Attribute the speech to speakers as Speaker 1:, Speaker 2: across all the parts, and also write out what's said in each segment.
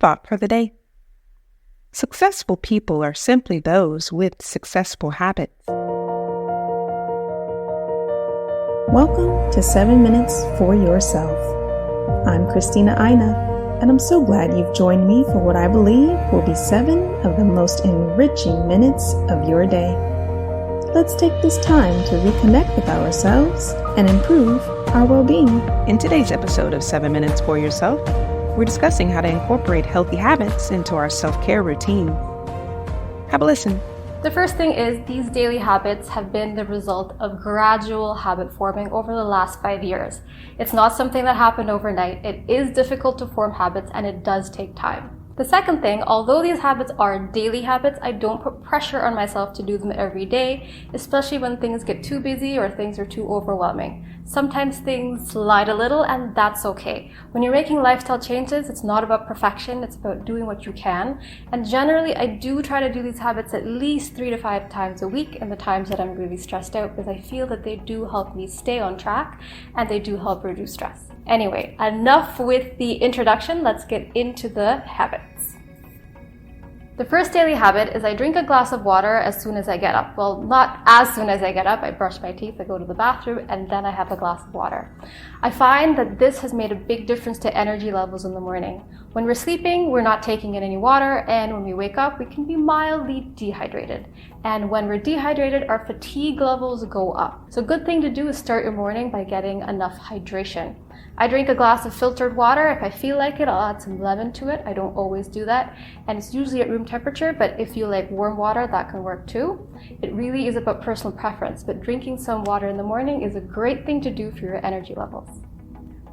Speaker 1: thought for the day. Successful people are simply those with successful habits.
Speaker 2: Welcome to 7 Minutes for Yourself. I'm Christina Aina, and I'm so glad you've joined me for what I believe will be 7 of the most enriching minutes of your day. Let's take this time to reconnect with ourselves and improve our well-being.
Speaker 1: In today's episode of 7 Minutes for Yourself, we're discussing how to incorporate healthy habits into our self-care routine. Have a listen.
Speaker 3: The first thing is these daily habits have been the result of gradual habit forming over the last 5 years. It's not something that happened overnight. It is difficult to form habits and it does take time. The second thing, although these habits are daily habits, I don't put pressure on myself to do them every day, especially when things get too busy or things are too overwhelming. Sometimes things slide a little and that's okay. When you're making lifestyle changes, it's not about perfection, it's about doing what you can. And generally, I do try to do these habits at least 3 to 5 times a week in the times that I'm really stressed out, because I feel that they do help me stay on track and they do help reduce stress. Anyway, enough with the introduction, let's get into the habits. The first daily habit is I drink a glass of water as soon as I get up. Well, not as soon as I get up. I brush my teeth, I go to the bathroom, and then I have a glass of water. I find that this has made a big difference to energy levels in the morning. When we're sleeping, we're not taking in any water, and when we wake up, we can be mildly dehydrated. And when we're dehydrated, our fatigue levels go up. So a good thing to do is start your morning by getting enough hydration. I drink a glass of filtered water. If I feel like it, I'll add some lemon to it. I don't always do that. And it's usually at room temperature, but if you like warm water, that can work too. It really is about personal preference, but drinking some water in the morning is a great thing to do for your energy levels.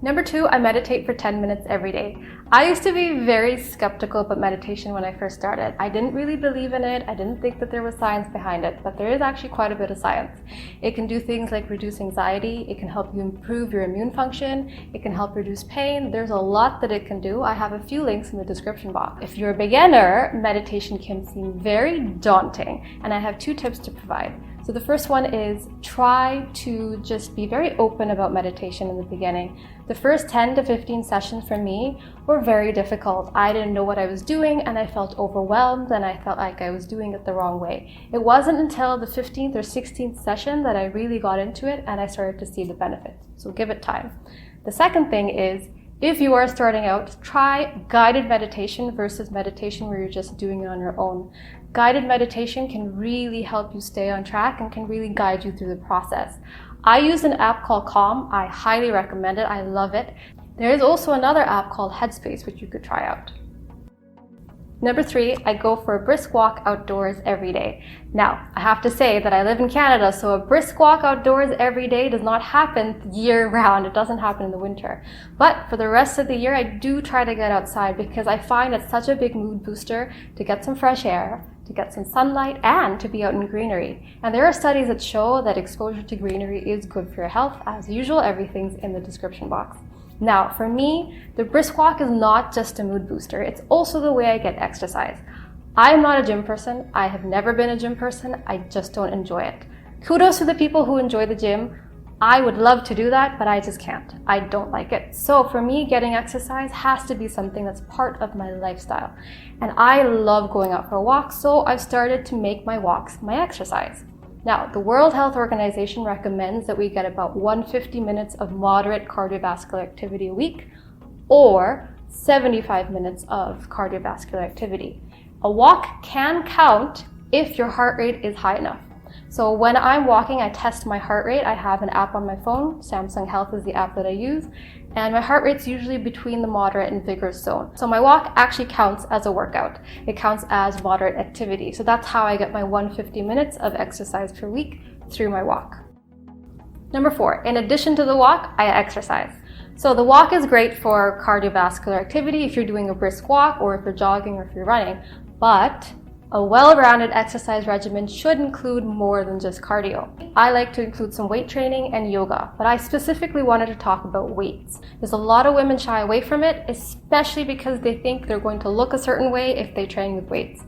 Speaker 3: Number 2, I meditate for 10 minutes every day. I used to be very skeptical about meditation when I first started. I didn't really believe in it. I didn't think that there was science behind it, but there is actually quite a bit of science. It can do things like reduce anxiety. It can help you improve your immune function. It can help reduce pain. There's a lot that it can do. I have a few links in the description box. If you're a beginner, meditation can seem very daunting, and I have 2 tips to provide. So the first one is try to just be very open about meditation in the beginning. The first 10 to 15 sessions for me were very difficult. I didn't know what I was doing and I felt overwhelmed and I felt like I was doing it the wrong way. It wasn't until the 15th or 16th session that I really got into it and I started to see the benefits. So give it time. The second thing is, if you are starting out, try guided meditation versus meditation where you're just doing it on your own. Guided meditation can really help you stay on track and can really guide you through the process. I use an app called Calm. I highly recommend it. I love it. There is also another app called Headspace, which you could try out. Number 3, I go for a brisk walk outdoors every day. Now, I have to say that I live in Canada, so a brisk walk outdoors every day does not happen year round. It doesn't happen in the winter. But for the rest of the year, I do try to get outside because I find it's such a big mood booster to get some fresh air, to get some sunlight, and to be out in greenery. And there are studies that show that exposure to greenery is good for your health. As usual, everything's in the description box. Now, for me, the brisk walk is not just a mood booster. It's also the way I get exercise. I am not a gym person. I have never been a gym person. I just don't enjoy it. Kudos to the people who enjoy the gym. I would love to do that, but I just can't. I don't like it. So for me, getting exercise has to be something that's part of my lifestyle. And I love going out for a walk, so I've started to make my walks my exercise. Now, the World Health Organization recommends that we get about 150 minutes of moderate cardiovascular activity a week, or 75 minutes of cardiovascular activity. A walk can count if your heart rate is high enough. So when I'm walking, I test my heart rate. I have an app on my phone. Samsung Health is the app that I use. And my heart rate's usually between the moderate and vigorous zone. So my walk actually counts as a workout. It counts as moderate activity. So that's how I get my 150 minutes of exercise per week through my walk. Number 4, in addition to the walk, I exercise. So the walk is great for cardiovascular activity if you're doing a brisk walk or if you're jogging or if you're running. But a well-rounded exercise regimen should include more than just cardio. I like to include some weight training and yoga, but I specifically wanted to talk about weights. There's a lot of women shy away from it, especially because they think they're going to look a certain way if they train with weights.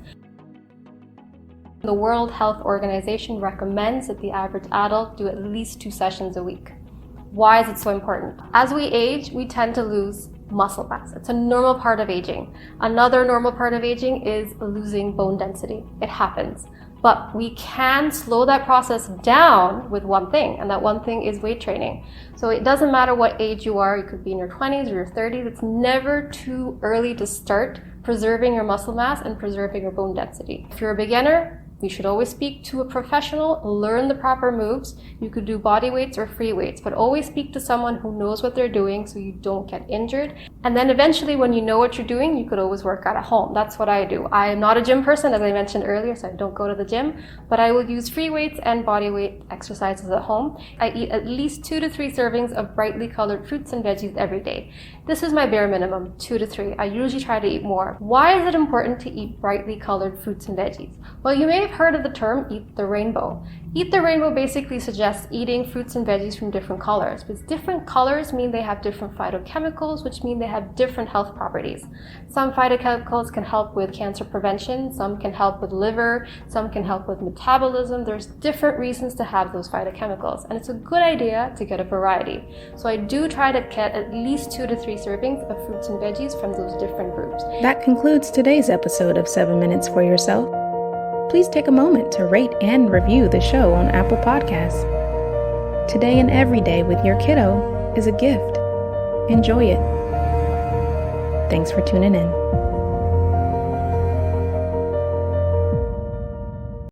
Speaker 3: The World Health Organization recommends that the average adult do at least 2 sessions a week. Why is it so important? As we age, we tend to lose muscle mass. It's a normal part of aging. Another normal part of aging is losing bone density. It happens. But we can slow that process down with one thing, and that one thing is weight training. So it doesn't matter what age you are. You could be in your 20s or your 30s. It's never too early to start preserving your muscle mass and preserving your bone density. If you're a beginner, you should always speak to a professional, learn the proper moves. You could do body weights or free weights, but always speak to someone who knows what they're doing so you don't get injured. And then eventually, when you know what you're doing, you could always work out at home. That's what I do. I am not a gym person, as I mentioned earlier, so I don't go to the gym, but I will use free weights and body weight exercises at home. I eat at least 2 to 3 servings of brightly colored fruits and veggies every day. This is my bare minimum, 2 to 3. I usually try to eat more. Why is it important to eat brightly colored fruits and veggies? Well, you may have heard of the term eat the rainbow. Eat the rainbow basically suggests eating fruits and veggies from different colors, because different colors mean they have different phytochemicals, which mean they have different health properties. Some phytochemicals can help with cancer prevention, some can help with liver, some can help with metabolism. There's different reasons to have those phytochemicals, and it's a good idea to get a variety. So I do try to get at least 2 to 3 servings of fruits and veggies from those different groups.
Speaker 2: That concludes today's episode of 7 Minutes for Yourself. Please take a moment to rate and review the show on Apple Podcasts. Today and every day with your kiddo is a gift. Enjoy it. Thanks for tuning in.